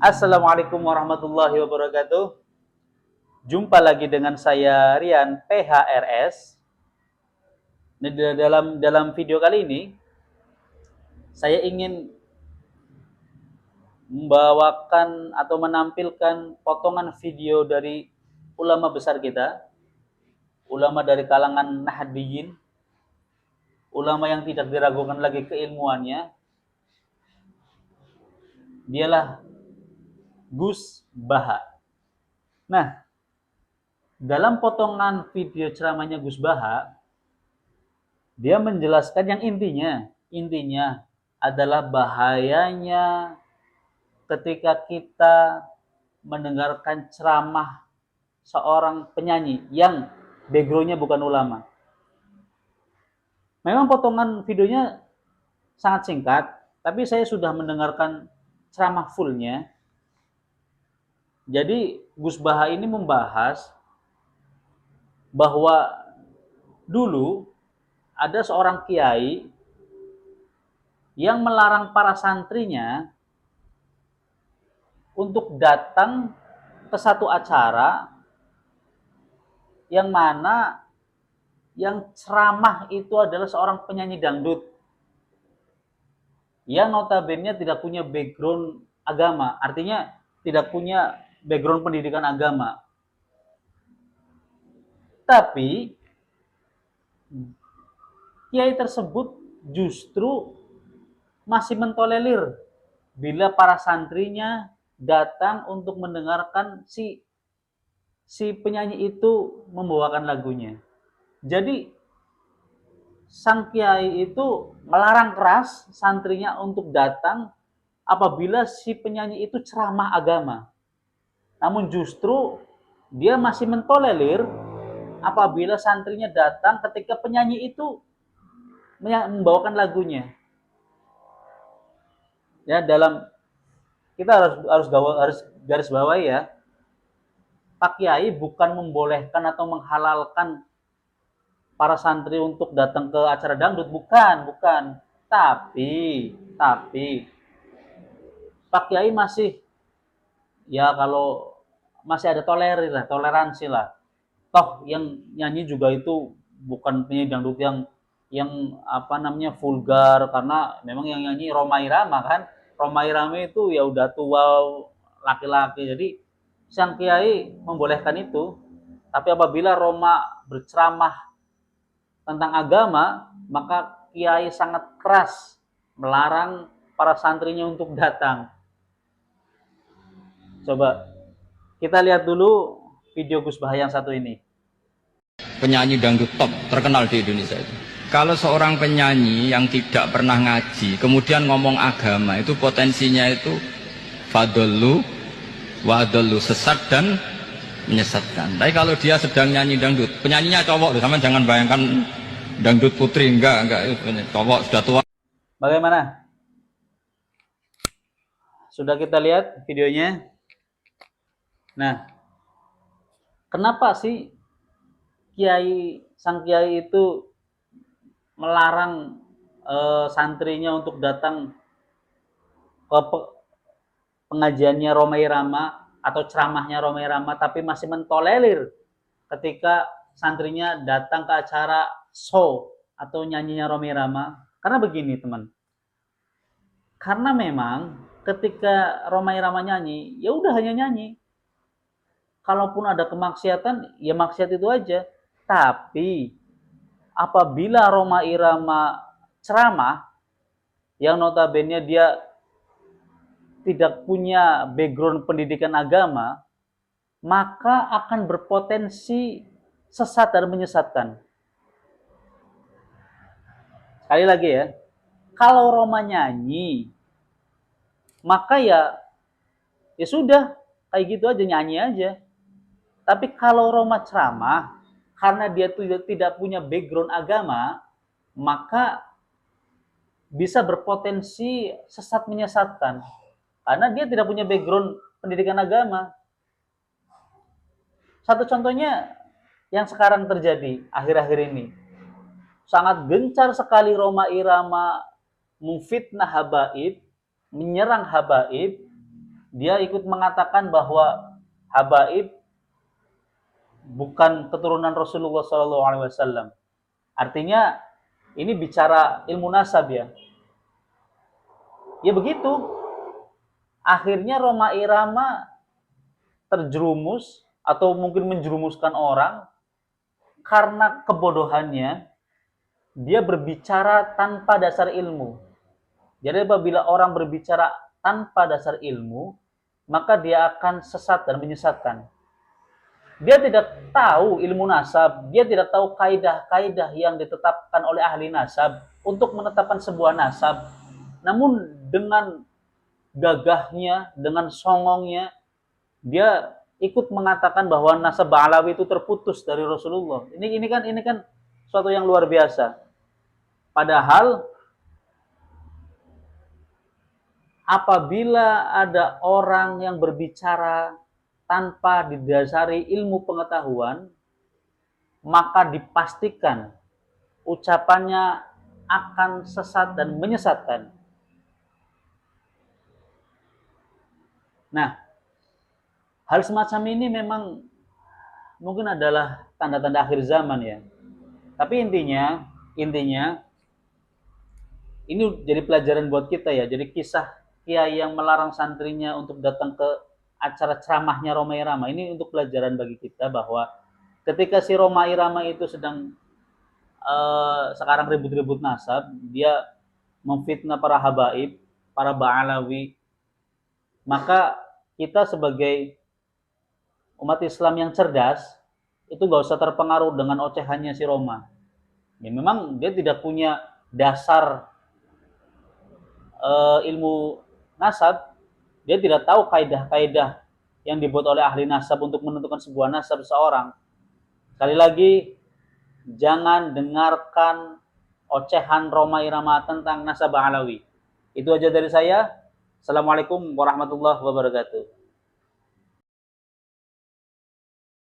Assalamualaikum warahmatullahi wabarakatuh. Jumpa lagi dengan saya Rian PHRS. Dalam video kali ini saya ingin membawakan atau menampilkan potongan video dari ulama besar kita, ulama dari kalangan Nahdliyin, ulama yang tidak diragukan lagi keilmuannya. Dialah Gus Baha. Nah, dalam potongan video ceramahnya Gus Baha, dia menjelaskan yang intinya adalah bahayanya ketika kita mendengarkan ceramah seorang penyanyi yang backgroundnya bukan ulama. Memang potongan videonya sangat singkat, tapi saya sudah mendengarkan ceramah fullnya. Jadi Gus Baha ini membahas bahwa dulu ada seorang kiai yang melarang para santrinya untuk datang ke satu acara yang mana yang ceramah itu adalah seorang penyanyi dangdut yang notabene tidak punya background agama, artinya tidak punya background pendidikan agama. Tapi kiai tersebut justru masih mentolerir bila para santrinya datang untuk mendengarkan si penyanyi itu membawakan lagunya. Jadi sang kiai itu melarang keras santrinya untuk datang apabila si penyanyi itu ceramah agama. Namun justru dia masih mentolerir apabila santrinya datang ketika penyanyi itu membawakan lagunya. Ya, dalam kita harus garis bawahi ya. Pak Kiai bukan membolehkan atau menghalalkan para santri untuk datang ke acara dangdut, bukan. Tapi Pak Kiai masih, ya kalau masih ada toleransi lah. Toh yang nyanyi juga itu bukan penyanyi dangdut yang apa namanya vulgar, karena memang yang nyanyi Rhoma Irama kan. Rhoma Irama itu ya udah tua, laki-laki. Jadi sang kiai membolehkan itu. Tapi apabila Roma berceramah tentang agama, maka kiai sangat keras melarang para santrinya untuk datang. Coba kita lihat dulu video Gus Baha yang satu ini. Penyanyi dangdut top terkenal di Indonesia itu. Kalau seorang penyanyi yang tidak pernah ngaji, kemudian ngomong agama, itu potensinya itu fadollu wadollu, sesat dan menyesatkan. Tapi kalau dia sedang nyanyi dangdut, penyanyinya cowok, sama jangan bayangkan dangdut putri, enggak, cowok sudah tua. Bagaimana? Sudah kita lihat videonya? Nah, kenapa sih sang kiai itu melarang santrinya untuk datang ke pengajiannya Rhoma Irama atau ceramahnya Rhoma Irama, tapi masih mentolerir ketika santrinya datang ke acara show atau nyanyinya Rhoma Irama? Karena begini teman, karena memang ketika Rhoma Irama nyanyi, ya udah hanya nyanyi. Kalaupun ada kemaksiatan, ya maksiat itu aja. Tapi apabila Rhoma Irama ceramah, yang notabene dia tidak punya background pendidikan agama, maka akan berpotensi sesat dan menyesatkan. Sekali lagi ya, kalau Rhoma nyanyi, maka ya sudah, kayak gitu aja, nyanyi aja. Tapi kalau Rhoma ceramah, karena dia tidak punya background agama, maka bisa berpotensi sesat menyesatkan. Karena dia tidak punya background pendidikan agama. Satu contohnya yang sekarang terjadi akhir-akhir ini. Sangat gencar sekali Rhoma Irama memfitnah habaib, menyerang habaib, dia ikut mengatakan bahwa Habaib bukan keturunan Rasulullah SAW. Artinya ini bicara ilmu nasab ya. Ya begitu. Akhirnya Roma Irama terjerumus atau mungkin menjerumuskan orang karena kebodohannya. Dia berbicara tanpa dasar ilmu. Jadi apabila orang berbicara tanpa dasar ilmu, maka dia akan sesat dan menyesatkan. Dia tidak tahu ilmu nasab, dia tidak tahu kaidah-kaidah yang ditetapkan oleh ahli nasab untuk menetapkan sebuah nasab. Namun dengan gagahnya, dengan songongnya, dia ikut mengatakan bahwa nasab Ba'alawi itu terputus dari Rasulullah. Ini kan suatu yang luar biasa. Padahal apabila ada orang yang berbicara tanpa didasari ilmu pengetahuan, maka dipastikan ucapannya akan sesat dan menyesatkan. Nah, hal semacam ini memang mungkin adalah tanda-tanda akhir zaman ya. Tapi intinya ini jadi pelajaran buat kita ya. Jadi kisah kiai yang melarang santrinya untuk datang ke acara ceramahnya Roma Irama ini untuk pelajaran bagi kita bahwa ketika si Roma Irama itu sedang sekarang ribut-ribut nasab, dia memfitnah para habaib, para Ba'alawi, maka kita sebagai umat Islam yang cerdas itu gak usah terpengaruh dengan ocehannya si Roma. Ya memang dia tidak punya dasar ilmu nasab, dia tidak tahu kaidah-kaidah yang dibuat oleh ahli nasab untuk menentukan sebuah nasab seseorang. Sekali lagi, jangan dengarkan ocehan Roma Irama tentang nasab Ba'alawi. Itu aja dari saya. Assalamualaikum warahmatullahi wabarakatuh.